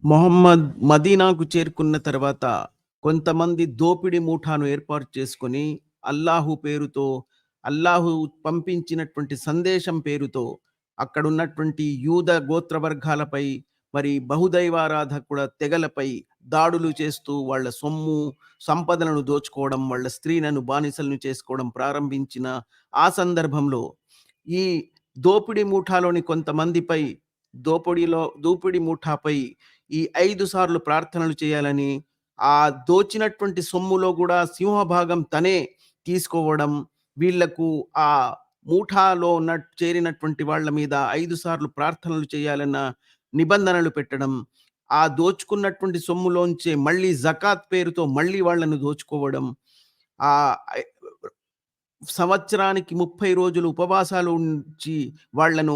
మొహమ్మద్ మదీనాకు చేరుకున్న తర్వాత కొంతమంది దోపిడి ముఠాను ఏర్పాటు చేసుకొని అల్లాహు పేరుతో, అల్లాహు పంపించినటువంటి సందేశం పేరుతో అక్కడున్నటువంటి యూద గోత్ర వర్గాలపై, మరి బహుదైవారాధకుల తెగలపై దాడులు చేస్తూ వాళ్ళ సొమ్ము, సంపదలను దోచుకోవడం, వాళ్ళ స్త్రీలను బానిసలను చేసుకోవడం ప్రారంభించిన ఆ సందర్భంలో ఈ దోపిడీ ముఠాలోని కొంతమందిపై, దోపిడీ ముఠాపై ఈ 5 సార్లు ప్రార్థనలు చేయాలని, ఆ దోచినటువంటి సొమ్ములో గూడా సింహభాగం తనే తీసుకోవడం, వీళ్లకు ఆ ముఠాలో చేరినటువంటి వాళ్ళ మీద 5 సార్లు ప్రార్థనలు చేయాలన్న నిబంధనలు పెట్టడం, ఆ దోచుకున్నటువంటి సొమ్ములోంచే మళ్ళీ జకాత్ పేరుతో మళ్ళీ వాళ్ళను దోచుకోవడం, ఆహ్, సంవత్సరానికి 30 రోజులు ఉపవాసాలు ఉంచి వాళ్ళను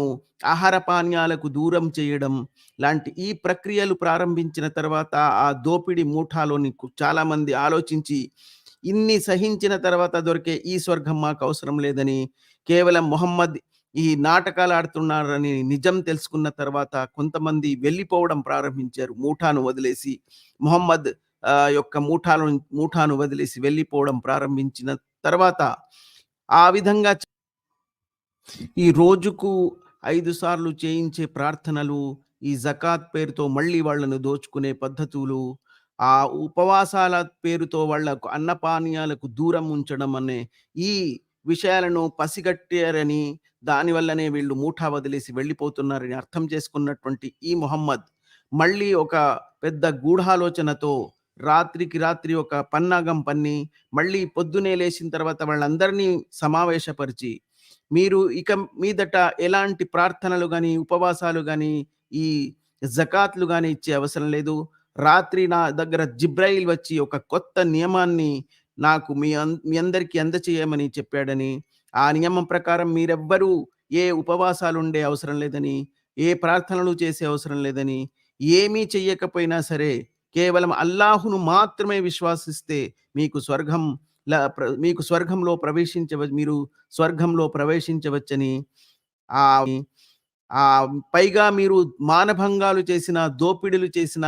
ఆహార పానీయాలకు దూరం చేయడం లాంటి ఈ ప్రక్రియలు ప్రారంభించిన తర్వాత ఆ దోపిడీ ముఠాలోని చాలామంది ఆలోచించి, ఇన్ని సహించిన తర్వాత దొరికే ఈ స్వర్గం మాకు అవసరం లేదని, కేవలం మొహమ్మద్ ఈ నాటకాలు ఆడుతున్నారని నిజం తెలుసుకున్న తర్వాత కొంతమంది వెళ్ళిపోవడం ప్రారంభించారు. ముఠాను వదిలేసి మొహమ్మద్ యొక్క ముఠాను వదిలేసి వెళ్ళిపోవడం ప్రారంభించిన తర్వాత ఆ విధంగా ఈ రోజుకు 5 సార్లు చేయించే ప్రార్థనలు, ఈ జకాత్ పేరుతో మళ్ళీ వాళ్ళను దోచుకునే పద్ధతులు, ఆ ఉపవాసాల పేరుతో వాళ్ళకు అన్నపానీయాలకు దూరం ఉంచడం అనే ఈ విషయాలను పసిగట్టారని, దానివల్లనే వీళ్ళు ముఠా వదిలేసి వెళ్ళిపోతున్నారని అర్థం చేసుకున్నటువంటి ఈ మొహమ్మద్ మళ్ళీ ఒక పెద్ద గూఢాలోచనతో రాత్రికి రాత్రి ఒక పన్నాగం పన్ని, మళ్ళీ పొద్దున్నే లేచిన తర్వాత వాళ్ళందరినీ సమావేశపరిచి, మీరు ఇక మీదట ఎలాంటి ప్రార్థనలు గాని, ఉపవాసాలు గాని, ఈ జకాత్‌లు గాని ఇచ్చే అవసరం లేదు. రాత్రి నా దగ్గర జిబ్రాయిల్ వచ్చి ఒక కొత్త నియమాన్ని నాకు మీ అందరికీ అందచేయమని చెప్పాడని, ఆ నియమం ప్రకారం మీరెవ్వరూ ఏ ఉపవాసాలుండే అవసరం లేదని, ఏ ప్రార్థనలు చేసే అవసరం లేదని, ఏమీ చెయ్యకపోయినా సరే కేవలం అల్లాహును మాత్రమే విశ్వాసిస్తే మీకు మీకు మీరు స్వర్గంలో ప్రవేశించవచ్చని, ఆహ్, పైగా మీరు మానభంగాలు చేసిన, దోపిడీలు చేసిన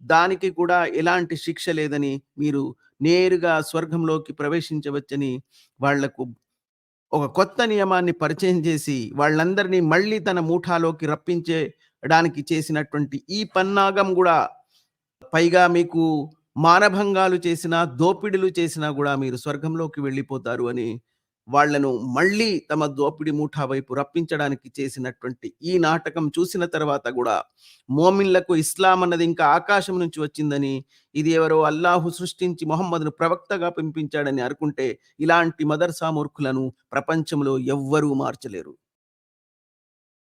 దానికి కూడా ఎలాంటి శిక్ష లేదని, మీరు నేరుగా స్వర్గంలోకి ప్రవేశించవచ్చని వాళ్లకు ఒక కొత్త నియమాన్ని పరిచయం చేసి, వాళ్ళందరినీ మళ్ళీ తన ముఠాలోకి రప్పించడానికి చేసినటువంటి ఈ పన్నాగం గూడా, పైగా మీకు మానభంగాలు చేసినా, దోపిడీలు చేసినా గూడా మీరు స్వర్గంలోకి వెళ్ళిపోతారు అని వాళ్ళను మళ్ళీ తమ దోపిడీ ముఠా వైపు రప్పించడానికి చేసినటువంటి ఈ నాటకం చూసిన తర్వాత గూడా మోమిన్లకు ఇస్లాం అన్నది ఇంకా ఆకాశం నుంచి వచ్చిందని, ఇది ఎవరో అల్లాహు సృష్టించి మొహమ్మద్‌ను ప్రవక్తగా పంపించాడని అనుకుంటే, ఇలాంటి మదర్సా మూర్ఖులను ప్రపంచంలో ఎవ్వరూ మార్చలేరు.